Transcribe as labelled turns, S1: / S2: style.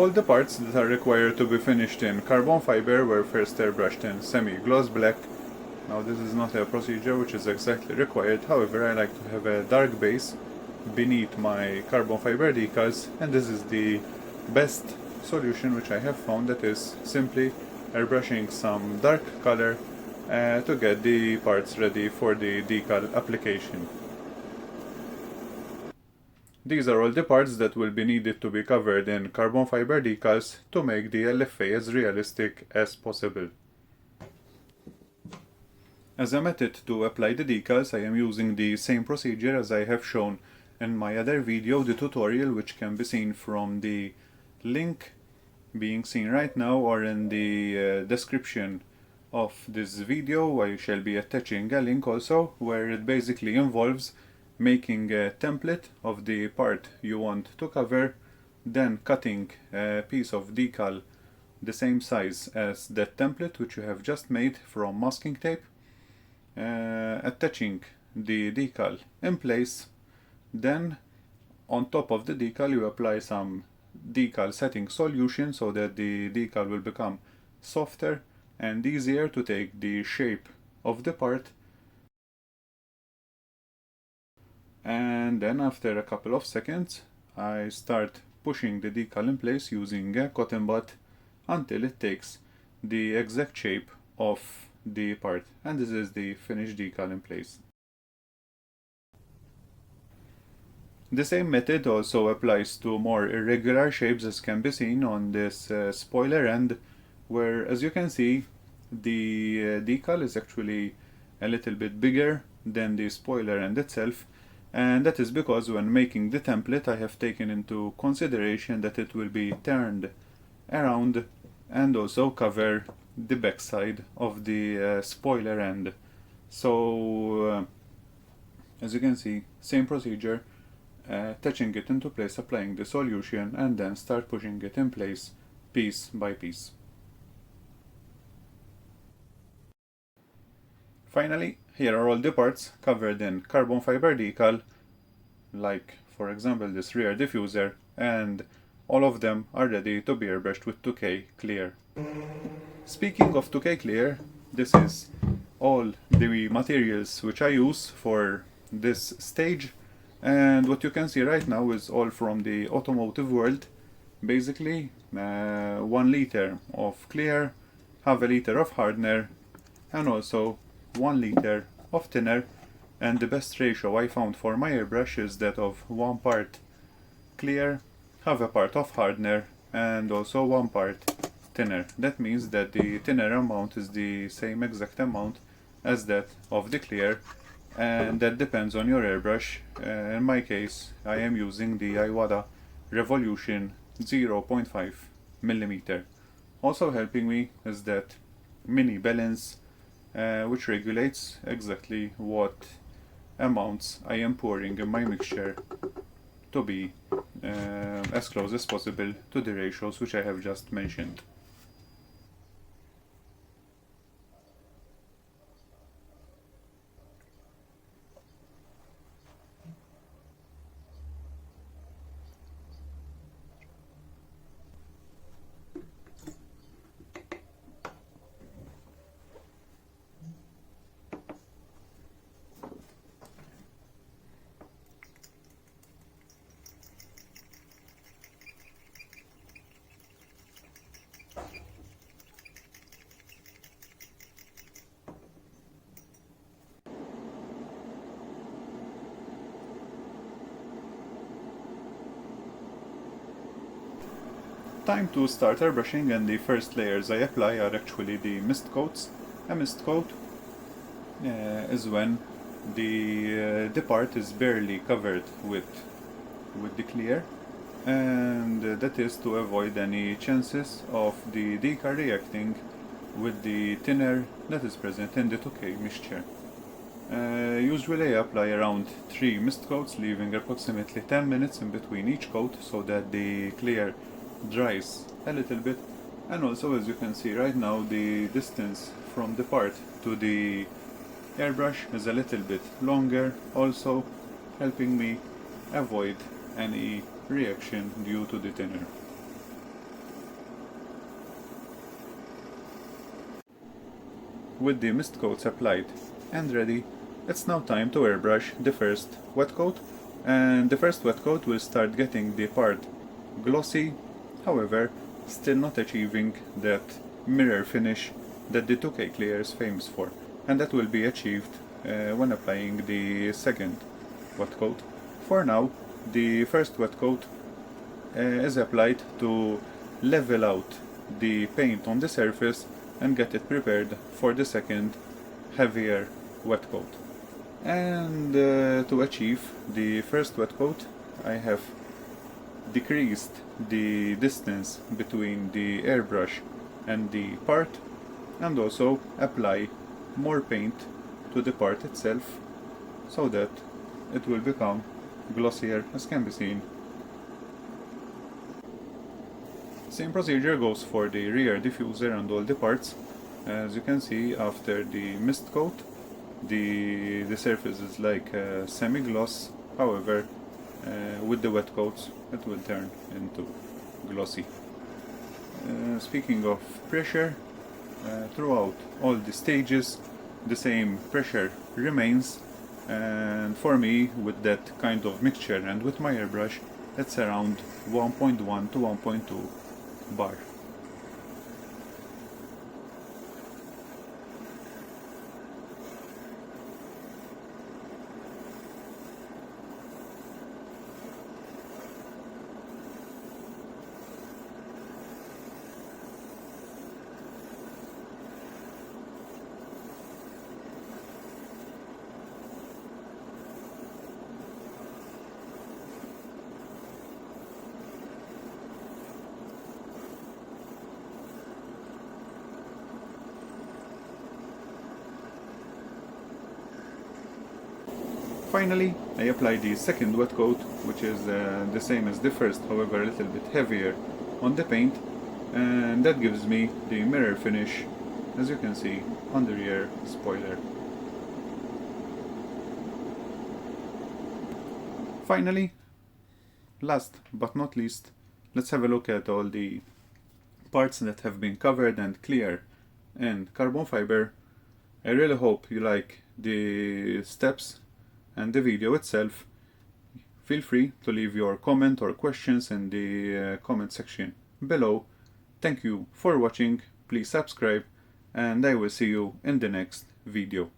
S1: All the parts that are required to be finished in carbon fiber were first airbrushed in semi-gloss black. Now this is not a procedure which is exactly required, however I like to have a dark base beneath my carbon fiber decals, and this is the best solution which I have found, that is simply airbrushing some dark color to get the parts ready for the decal application. These are all the parts that will be needed to be covered in carbon fiber decals to make the LFA as realistic as possible. As a method to apply the decals, I am using the same procedure as I have shown in my other video, the tutorial, which can be seen from the link being seen right now or in the description of this video. I shall be attaching a link also, where it basically involves making a template of the part you want to cover, then cutting a piece of decal the same size as that template which you have just made from masking tape, attaching the decal in place. Then on top of the decal you apply some decal setting solution so that the decal will become softer and easier to take the shape of the part. And then after a couple of seconds I start pushing the decal in place using a cotton bud until it takes the exact shape of the part, and this is the finished decal in place. The same method also applies to more irregular shapes, as can be seen on this spoiler end, where, as you can see, the decal is actually a little bit bigger than the spoiler end itself, and that is because when making the template I have taken into consideration that it will be turned around and also cover the backside of the spoiler end. So as you can see, same procedure, touching it into place, applying the solution, and then start pushing it in place piece by piece. Finally, here are all the parts covered in carbon fiber decal, like for example this rear diffuser, and all of them are ready to be airbrushed with 2K clear. Speaking of 2K clear, this is all the materials which I use for this stage, and what you can see right now is all from the automotive world. Basically 1 liter of clear, half a liter of hardener, and also 1 liter of thinner, and the best ratio I found for my airbrush is that of 1 part clear, half a part of hardener, and also 1 part thinner. That means that the thinner amount is the same exact amount as that of the clear, and that depends on your airbrush. In my case I am using the Iwata Revolution 0.5 millimeter. Also helping me is that mini balance, which regulates exactly what amounts I am pouring in my mixture to be as close as possible to the ratios which I have just mentioned. Time to start airbrushing, and the first layers I apply are actually the mist coats. A mist coat is when the part is barely covered with the clear, and that is to avoid any chances of the decal reacting with the thinner that is present in the 2K mixture. Usually I apply around 3 mist coats, leaving approximately 10 minutes in between each coat so that the clear dries a little bit. And also, as you can see right now, the distance from the part to the airbrush is a little bit longer, also helping me avoid any reaction due to the thinner. with the mist coats applied and ready, it's now time to airbrush the first wet coat, and the first wet coat will start getting the part glossy, however still not achieving that mirror finish that the 2K clear is famous for, and that will be achieved when applying the second wet coat. For now, the first wet coat is applied to level out the paint on the surface and get it prepared for the second heavier wet coat. And to achieve the first wet coat, I have decreased the distance between the airbrush and the part, and also apply more paint to the part itself so that it will become glossier, as can be seen. Same procedure goes for the rear diffuser and all the parts. As you can see, after the mist coat, the surface is like a semi-gloss, however with the wet coats it will turn into glossy. Speaking of pressure, throughout all the stages the same pressure remains, and for me, with that kind of mixture and with my airbrush, it's around 1.1 to 1.2 bar. Finally, I apply the second wet coat, which is the same as the first, however a little bit heavier on the paint, and that gives me the mirror finish, as you can see on the rear spoiler. Finally, last but not least, let's have a look at all the parts that have been covered and clear in carbon fiber. I really hope you like the steps and the video itself. Feel free to leave your comment or questions in the comment section below. Thank you for watching, please subscribe, and I will see you in the next video.